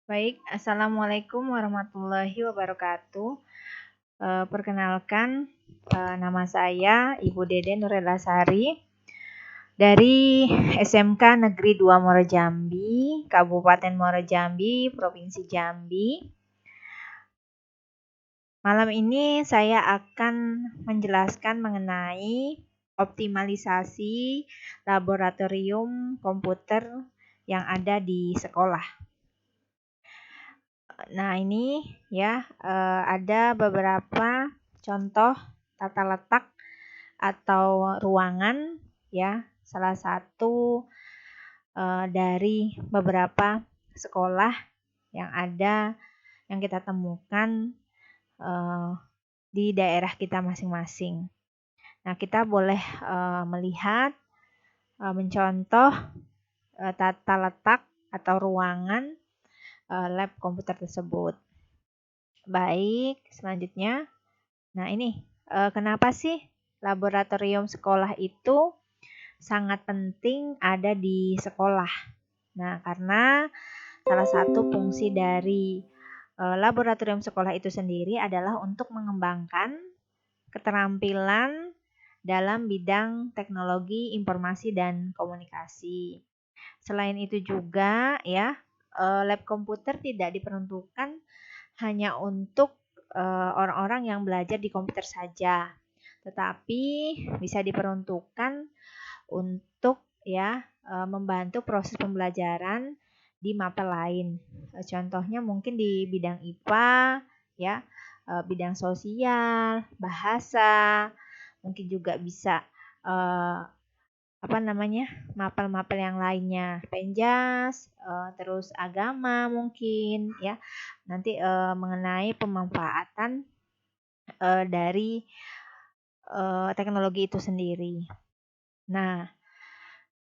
Baik, Assalamualaikum warahmatullahi wabarakatuh. Perkenalkan, nama saya Ibu Dede Nurelasari dari SMK Negeri 2 Muara Jambi, Kabupaten Muara Jambi, Provinsi Jambi. Malam ini saya akan menjelaskan mengenai optimalisasi laboratorium komputer yang ada di sekolah. Nah, ini ya ada beberapa contoh tata letak atau ruangan ya, salah satu dari beberapa sekolah yang ada yang kita temukan di daerah kita masing-masing. Nah, kita boleh melihat mencontoh tata letak atau ruangan lab komputer tersebut. Baik, selanjutnya. Nah, ini kenapa sih laboratorium sekolah itu sangat penting ada di sekolah? Nah, karena salah satu fungsi dari laboratorium sekolah itu sendiri adalah untuk mengembangkan keterampilan dalam bidang teknologi informasi dan komunikasi. Selain itu juga ya, lab komputer tidak diperuntukkan hanya untuk orang-orang yang belajar di komputer saja, tetapi bisa diperuntukkan untuk ya membantu proses pembelajaran di mapel lain. Contohnya mungkin di bidang IPA, ya, bidang sosial, bahasa, mungkin juga bisa mapel-mapel yang lainnya, penjas, terus agama mungkin ya. Nanti mengenai pemanfaatan dari teknologi itu sendiri. Nah,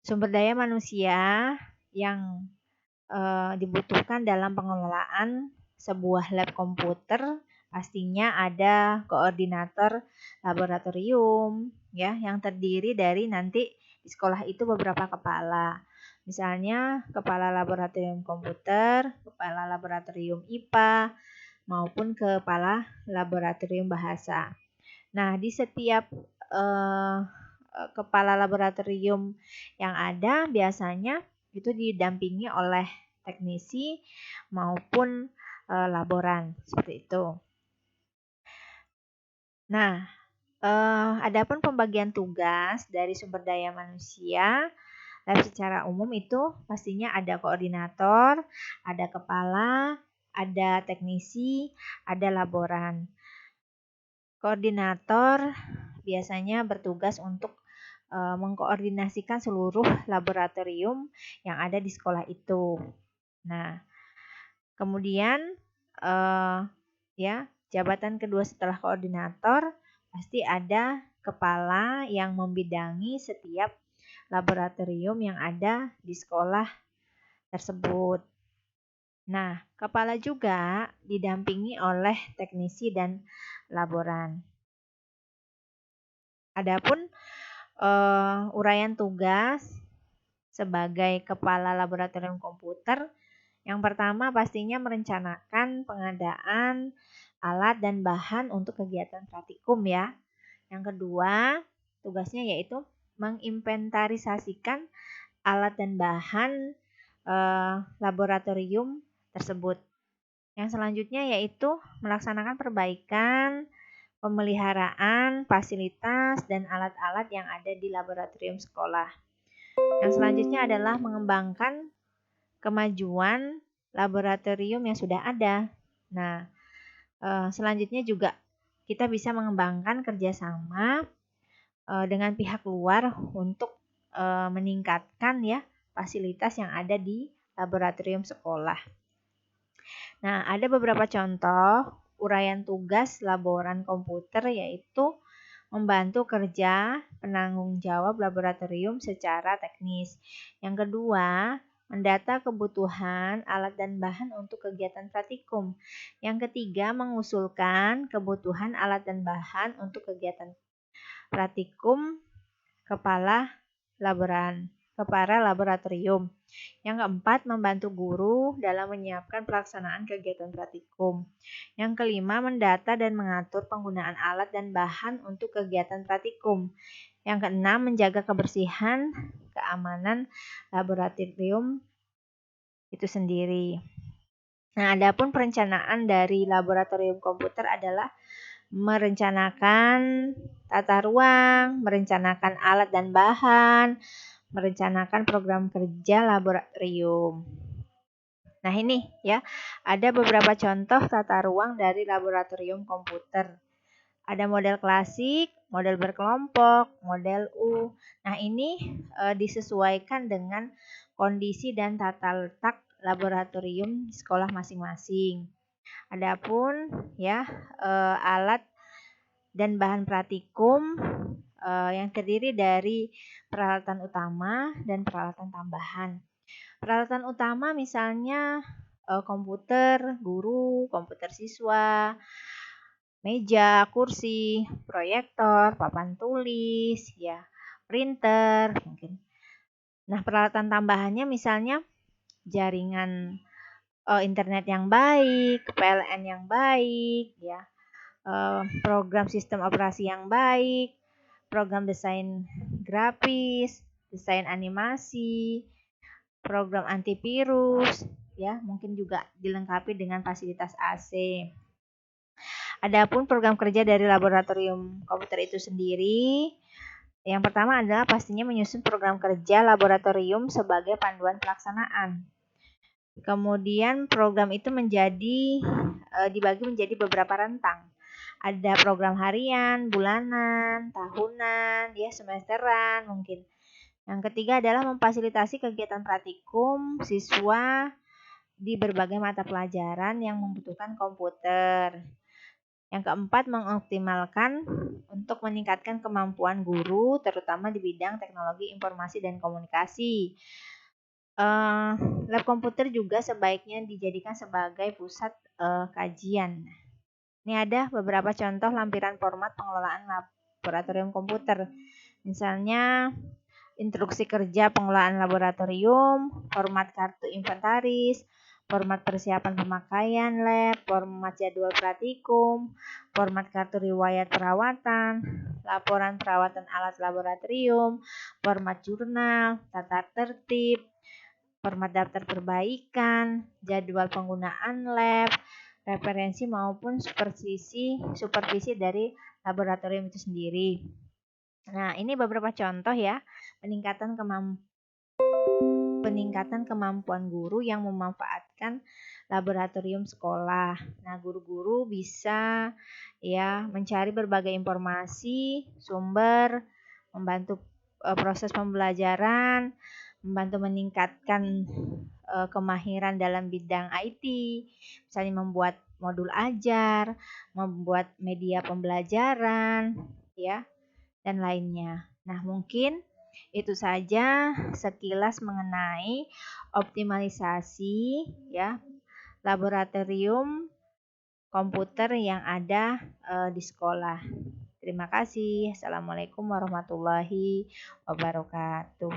sumber daya manusia yang dibutuhkan dalam pengelolaan sebuah lab komputer pastinya ada koordinator laboratorium ya yang terdiri dari nanti di sekolah itu beberapa kepala. Misalnya kepala laboratorium komputer, kepala laboratorium IPA, maupun kepala laboratorium bahasa. Nah, di setiap kepala laboratorium yang ada biasanya itu didampingi oleh teknisi maupun laboran seperti itu. Nah, adapun pembagian tugas dari sumber daya manusia, secara umum itu pastinya ada koordinator, ada kepala, ada teknisi, ada laboran. Koordinator biasanya bertugas untuk mengkoordinasikan seluruh laboratorium yang ada di sekolah itu. Nah, kemudian ya jabatan kedua setelah koordinator pasti ada kepala yang membidangi setiap laboratorium yang ada di sekolah tersebut. Nah, kepala juga didampingi oleh teknisi dan laboran. Adapun uraian tugas sebagai kepala laboratorium komputer, yang pertama pastinya merencanakan pengadaan alat dan bahan untuk kegiatan praktikum ya. Yang kedua, tugasnya yaitu menginventarisasikan alat dan bahan laboratorium tersebut. Yang selanjutnya yaitu melaksanakan perbaikan, pemeliharaan, fasilitas, dan alat-alat yang ada di laboratorium sekolah. Yang selanjutnya adalah mengembangkan kemajuan laboratorium yang sudah ada. Nah, selanjutnya juga kita bisa mengembangkan kerjasama dengan pihak luar untuk meningkatkan ya fasilitas yang ada di laboratorium sekolah. Nah, ada beberapa contoh uraian tugas laboran komputer yaitu membantu kerja penanggung jawab laboratorium secara teknis. Yang kedua, mendata kebutuhan alat dan bahan untuk kegiatan praktikum. Yang ketiga, mengusulkan kebutuhan alat dan bahan untuk kegiatan praktikum kepala laboran. ke para laboratorium. Yang keempat, membantu guru dalam menyiapkan pelaksanaan kegiatan praktikum. Yang kelima, mendata dan mengatur penggunaan alat dan bahan untuk kegiatan praktikum. Yang keenam, menjaga kebersihan, keamanan laboratorium itu sendiri. Nah, adapun perencanaan dari laboratorium komputer adalah merencanakan tata ruang, merencanakan alat dan bahan, merencanakan program kerja laboratorium. Nah, ini ya, ada beberapa contoh tata ruang dari laboratorium komputer. Ada model klasik, model berkelompok, model U. Nah, ini disesuaikan dengan kondisi dan tata letak laboratorium di sekolah masing-masing. Adapun ya, alat dan bahan praktikum yang terdiri dari peralatan utama dan peralatan tambahan. Peralatan utama misalnya komputer guru, komputer siswa, meja, kursi, proyektor, papan tulis, ya, printer mungkin. Nah, peralatan tambahannya misalnya jaringan internet yang baik, PLN yang baik, ya, program sistem operasi yang baik, program desain grafis, desain animasi, program antivirus, ya, mungkin juga dilengkapi dengan fasilitas AC. Adapun program kerja dari laboratorium komputer itu sendiri, yang pertama adalah pastinya menyusun program kerja laboratorium sebagai panduan pelaksanaan. Kemudian program itu dibagi menjadi beberapa rentang. Ada program harian, bulanan, tahunan, ya, semesteran mungkin. Yang ketiga adalah memfasilitasi kegiatan praktikum siswa di berbagai mata pelajaran yang membutuhkan komputer. Yang keempat, mengoptimalkan untuk meningkatkan kemampuan guru, terutama di bidang teknologi informasi dan komunikasi. Lab komputer juga sebaiknya dijadikan sebagai pusat kajian. Ini ada beberapa contoh lampiran format pengelolaan laboratorium komputer. Misalnya, instruksi kerja pengelolaan laboratorium, format kartu inventaris, format persiapan pemakaian lab, format jadwal praktikum, format kartu riwayat perawatan, laporan perawatan alat laboratorium, format jurnal, tata tertib, format daftar perbaikan, jadwal penggunaan lab, referensi maupun supervisi dari laboratorium itu sendiri. Nah, ini beberapa contoh ya, peningkatan kemampuan guru yang memanfaatkan laboratorium sekolah. Nah, guru-guru bisa ya mencari berbagai informasi, sumber, membantu proses pembelajaran, membantu meningkatkan kemahiran dalam bidang IT, misalnya membuat modul ajar, membuat media pembelajaran, ya, dan lainnya. Nah, mungkin itu saja sekilas mengenai optimalisasi ya laboratorium komputer yang ada di sekolah. Terima kasih. Assalamualaikum warahmatullahi wabarakatuh.